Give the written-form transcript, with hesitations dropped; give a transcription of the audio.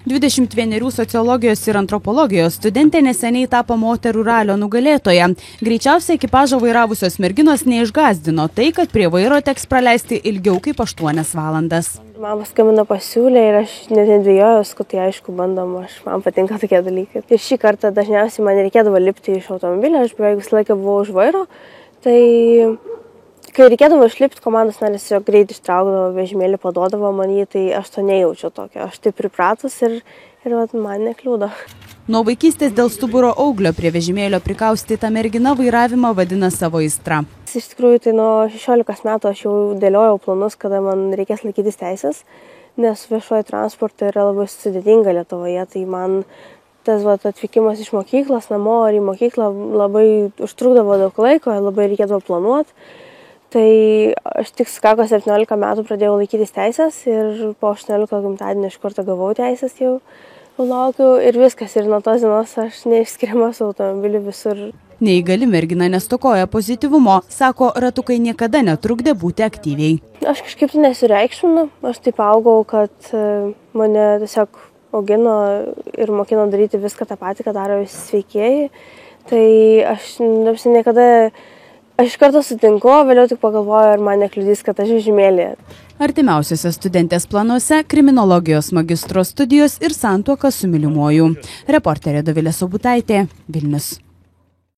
21 sociologijos ir antropologijos studentė neseniai tapo moterų ralio nugalėtoja. Greičiausiai ekipažą vairavusios merginos neišgąsdino tai, kad prie vairo teks praleisti ilgiau kaip 8 valandas. Mama skambino pasiūlė ir aš net nedvėjojau, kad tai aišku bandom, man patinka tokie dalykai. Ir šį kartą dažniausiai man reikėdavo lipti iš automobilio, aš beveik visą laiką buvau už vairo, tai kai reikėdavo išlipti, komandos narės jo greit ištraukdavo vežimėlį, paduodavo man jį, tai aš to nejaučiu tokio. Aš taip pripratus ir man nekliūdo. Nuo vaikystės dėl stuburo auglio prie vežimėlio prikaustyta mergina vairavimą vadina savo aistra. Iš tikrųjų, tai nuo 16 metų aš jau dėliojau planus, kada man reikės laikytis teisės, nes viešoji transportai yra labai sudėtinga Lietuvoje, tai man tas atvykimas iš mokyklos namo ar į mokyklą labai užtrukdavo daug laiko, labai reikėdavo planuoti. Tai aš tik sukako 17 metų pradėjau laikytis teisės ir po 18 gimtadienio iš karto gavau teisės jau laukiau ir viskas. Ir nuo tos dienos aš neišskiriama su automobiliu visur. Neįgali mergina nestokoja pozityvumo, sako, ratukai niekada netrukdė būti aktyviai. Aš kažkaip nesireikšminu, aš taip augau, kad mane tiesiog augino ir mokino daryti viską tą patį, ką daro visi sveikieji. Tai aš niekada... Aš iš karto sutinku, vėliau tik pagalvoju, ar man nekliudys, kad aš vežimėlyje. Artimiausiose studentės planuose kriminologijos magistro studijos ir santuoka su mylimuoju. Reporterė Dovilė Sobutaitė, Vilnius.